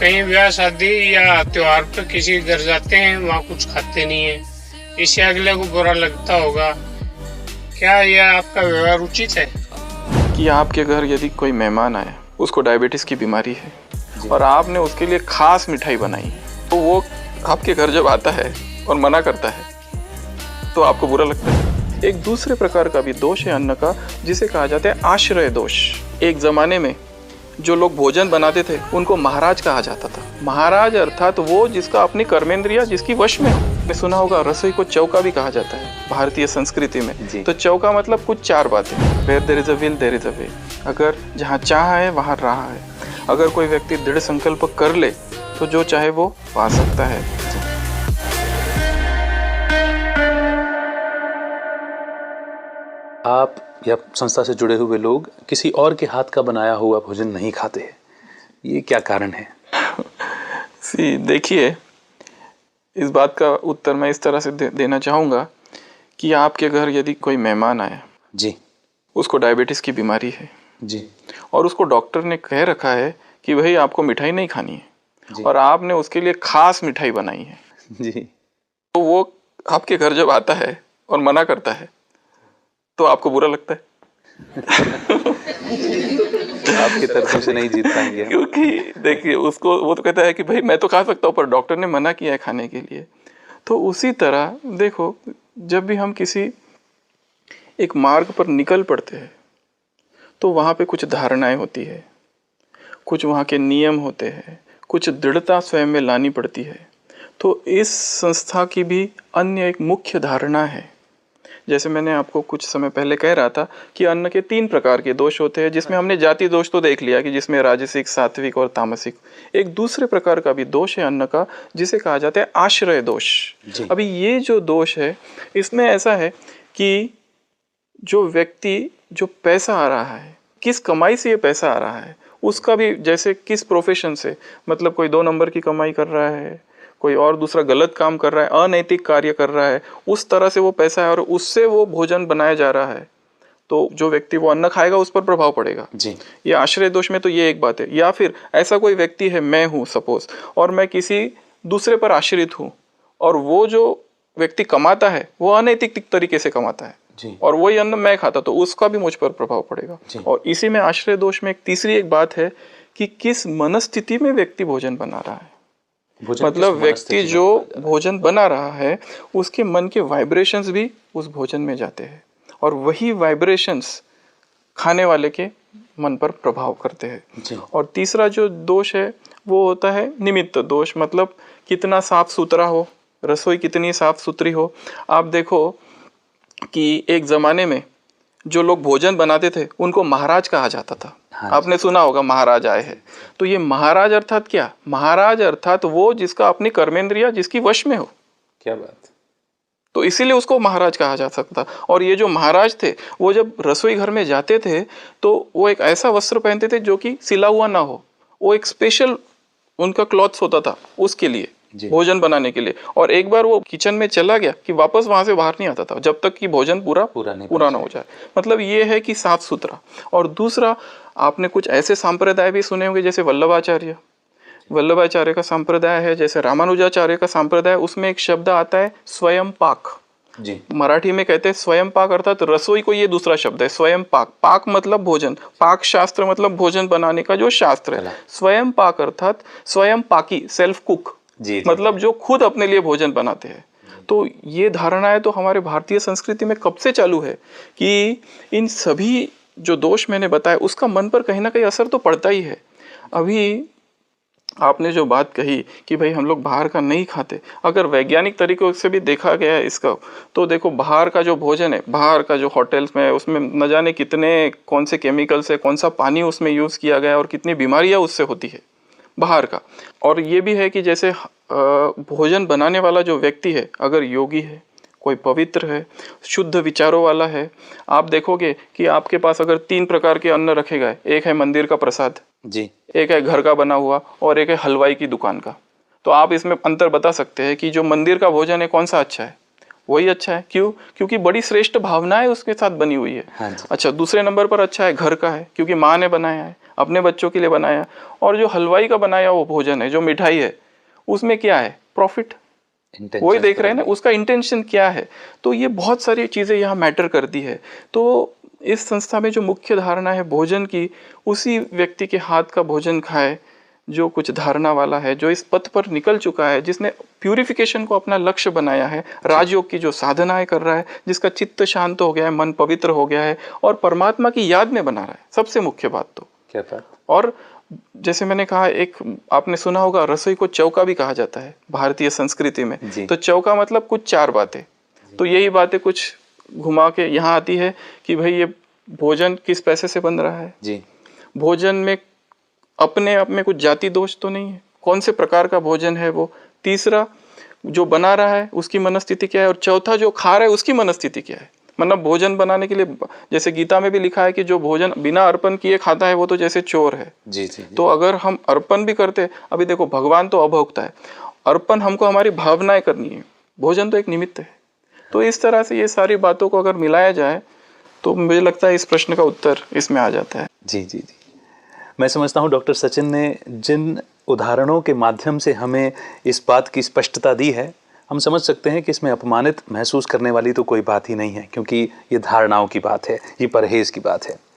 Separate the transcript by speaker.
Speaker 1: कहीं ब्याह शादी या त्योहार पे किसी घर जाते हैं, वहाँ कुछ खाते नहीं है, इससे अगले को बुरा लगता होगा। क्या यह आपका व्यवहार उचित है?
Speaker 2: कि आपके घर यदि कोई मेहमान आए, उसको डायबिटीज़ की बीमारी है और आपने उसके लिए खास मिठाई बनाई, तो वो आपके घर जब आता है और मना करता है तो आपको बुरा लगता है। एक दूसरे प्रकार का भी दोष है अन्न का, जिसे कहा जाता है आश्रय दोष। एक ज़माने में जो लोग भोजन बनाते थे उनको महाराज कहा जाता था। महाराज अर्थात वो जिसका अपनी कर्मेंद्रिया जिसकी वश में हो। आपने सुना होगा रसोई को चौका भी कहा जाता है भारतीय संस्कृति में। तो चौका मतलब कुछ चार बातें, where there is a will there is a way. अगर जहाँ चाह है वहाँ राह है। अगर कोई व्यक्ति दृढ़ संकल्प कर ले तो जो चाहे वो पा सकता है।
Speaker 3: आप या संस्था से जुड़े हुए लोग किसी और के हाथ का बनाया हुआ भोजन नहीं खाते हैं, ये क्या कारण है?
Speaker 2: देखिए, इस बात का उत्तर मैं इस तरह से देना चाहूँगा कि आपके घर यदि कोई मेहमान आए
Speaker 3: जी,
Speaker 2: उसको डायबिटीज़ की बीमारी है
Speaker 3: जी,
Speaker 2: और उसको डॉक्टर ने कह रखा है कि भाई आपको मिठाई नहीं खानी है
Speaker 3: जी,
Speaker 2: और आपने उसके लिए खास मिठाई बनाई है
Speaker 3: जी,
Speaker 2: तो वो आपके घर जब आता है और मना करता है तो आपको बुरा लगता है।
Speaker 3: आपके तरफ से नहीं जीत पाएंगे।
Speaker 2: क्योंकि देखिए, उसको वो तो कहता है कि भाई मैं तो खा सकता हूँ पर डॉक्टर ने मना किया है खाने के लिए। तो उसी तरह देखो, जब भी हम किसी एक मार्ग पर निकल पड़ते हैं तो वहाँ पे कुछ धारणाएं होती है, कुछ वहाँ के नियम होते हैं, कुछ दृढ़ता स्वयं में लानी पड़ती है। तो इस संस्था की भी अन्य एक मुख्य धारणा है, जैसे मैंने आपको कुछ समय पहले कह रहा था कि अन्न के 3 प्रकार के दोष होते हैं, जिसमें हमने जाति दोष तो देख लिया कि जिसमें राजसिक, सात्विक और तामसिक। एक दूसरे प्रकार का भी दोष है अन्न का, जिसे कहा जाता है आश्रय दोष। अभी ये जो दोष है, इसमें ऐसा है कि जो व्यक्ति जो पैसा आ रहा है, किस कमाई से ये पैसा आ रहा है, उसका भी, जैसे किस प्रोफेशन से, मतलब कोई 2 नंबर की कमाई कर रहा है, कोई और दूसरा गलत काम कर रहा है, अनैतिक कार्य कर रहा है, उस तरह से वो पैसा है और उससे वो भोजन बनाया जा रहा है, तो जो व्यक्ति वो अन्न खाएगा उस पर प्रभाव पड़ेगा जी। ये आश्रय दोष में तो ये एक बात है। या फिर ऐसा कोई व्यक्ति है, मैं हूँ सपोज, और मैं किसी दूसरे पर आश्रित हूँ और वो जो व्यक्ति कमाता है वो अनैतिक तरीके से कमाता है जी। और वही अन्न मैं खाता, तो उसका भी मुझ पर प्रभाव पड़ेगा जी। और इसी में आश्रय दोष में एक तीसरी एक बात है कि किस मनस्थिति में व्यक्ति भोजन बना रहा है। मतलब व्यक्ति जो भोजन बना रहा है उसके मन के वाइब्रेशंस भी उस भोजन में जाते हैं और वही वाइब्रेशंस खाने वाले के मन पर प्रभाव करते हैं। और तीसरा जो दोष है वो होता है निमित्त दोष, मतलब कितना साफ सुथरा हो, रसोई कितनी साफ सुथरी हो। आप देखो कि एक ज़माने में जो लोग भोजन बनाते थे उनको महाराज कहा जाता था। हाँ, आपने सुना होगा महाराज आए हैं। तो ये महाराज अर्थात क्या? महाराज अर्थात वो जिसका अपनी कर्मेंद्रिया जिसकी वश में हो। क्या बात! तो इसीलिए उसको महाराज कहा जा सकता। और ये जो महाराज थे वो जब रसोई घर में जाते थे तो वो एक ऐसा वस्त्र पहनते थे जो कि सिला हुआ ना हो, वो एक स्पेशल उनका क्लॉथ्स होता था उसके लिए, भोजन बनाने के लिए। और एक बार वो किचन में चला गया कि वापस वहां से बाहर नहीं आता था जब तक कि भोजन पूरा ना हो जाए। मतलब ये है कि साफ सुथरा। और दूसरा, आपने कुछ ऐसे संप्रदाय भी सुने होंगे जैसे वल्लभाचार्य का संप्रदाय है, जैसे रामानुजाचार्य का संप्रदाय। उसमें एक शब्द आता है स्वयं पाक जी। मराठी में कहते हैं स्वयं पाक, अर्थात रसोई को ये दूसरा शब्द है स्वयं पाक। पाक मतलब भोजन, पाक शास्त्र मतलब भोजन बनाने का जो शास्त्र है। स्वयं पाक अर्थात स्वयं पाकी, सेल्फ कुक जी, मतलब जो खुद अपने लिए भोजन बनाते हैं। तो ये धारणाएं तो हमारे भारतीय संस्कृति में कब से चालू है कि इन सभी जो दोष मैंने बताया उसका मन पर कहीं ना कहीं असर तो पड़ता ही है। अभी आपने जो बात कही कि भाई हम लोग बाहर का नहीं खाते, अगर वैज्ञानिक तरीकों से भी देखा गया है इसका, तो देखो बाहर का जो भोजन है, बाहर का जो होटल्स में, उसमें न जाने कितने कौन से केमिकल्स है, कौन सा पानी उसमें यूज़ किया गया है और कितनी बीमारियां उससे होती है बाहर का। और ये भी है कि जैसे भोजन बनाने वाला जो व्यक्ति है, अगर योगी है, कोई पवित्र है, शुद्ध विचारों वाला है, आप देखोगे कि आपके पास अगर 3 प्रकार के अन्न रखे गए, एक है मंदिर का प्रसाद जी, एक है घर का बना हुआ और एक है हलवाई की दुकान का, तो आप इसमें अंतर बता सकते हैं कि जो मंदिर का भोजन है कौन सा अच्छा है? वही अच्छा है। क्यों? क्योंकि बड़ी श्रेष्ठ भावनाएं उसके साथ बनी हुई है। हाँ, अच्छा, दूसरे नंबर पर अच्छा है घर का है, क्योंकि माँ ने बनाया है। अपने बच्चों के लिए बनाया, और जो हलवाई का बनाया वो भोजन है, जो मिठाई है, उसमें क्या है? प्रॉफिट। वही देख रहे हैं ना, उसका इंटेंशन क्या है। तो ये बहुत सारी चीज़ें यहाँ मैटर करती है। तो इस संस्था में जो मुख्य धारणा है भोजन की, उसी व्यक्ति के हाथ का भोजन खाए जो कुछ धारणा वाला है, जो इस पथ पर निकल चुका है, जिसने प्यूरिफिकेशन को अपना लक्ष्य बनाया है, राजयोग की जो साधनाएं कर रहा है, जिसका चित्त शांत हो गया है, मन पवित्र हो गया है और परमात्मा की याद में बना रहा है। सबसे मुख्य बात तो
Speaker 3: क्या बात।
Speaker 2: और जैसे मैंने कहा, एक आपने सुना होगा रसोई को चौका भी कहा जाता है भारतीय संस्कृति में। तो चौका मतलब कुछ 4 बातें। तो यही बातें कुछ घुमा के यहाँ आती है कि भाई ये भोजन किस पैसे से बन रहा है जी, भोजन में अपने आप में कुछ जाति दोष तो नहीं है, कौन से प्रकार का भोजन है वो, तीसरा जो बना रहा है उसकी मनस्थिति क्या है, और चौथा जो खा रहा है उसकी मनस्थिति क्या है। मतलब भोजन बनाने के लिए, जैसे गीता में भी लिखा है कि जो भोजन बिना अर्पण किए खाता है वो तो जैसे चोर है। जी। तो अगर हम अर्पण भी करते, अभी देखो भगवान तो अभोक्ता है, अर्पण हमको हमारी भावनाएं करनी है, भोजन तो एक निमित्त है। तो इस तरह से ये सारी बातों को अगर मिलाया जाए तो मुझे लगता है इस प्रश्न का उत्तर इसमें आ जाता है।
Speaker 3: जी। मैं समझता हूँ डॉक्टर सचिन ने जिन उदाहरणों के माध्यम से हमें इस बात की स्पष्टता दी है, हम समझ सकते हैं कि इसमें अपमानित महसूस करने वाली तो कोई बात ही नहीं है, क्योंकि ये धारणाओं की बात है, ये परहेज की बात है।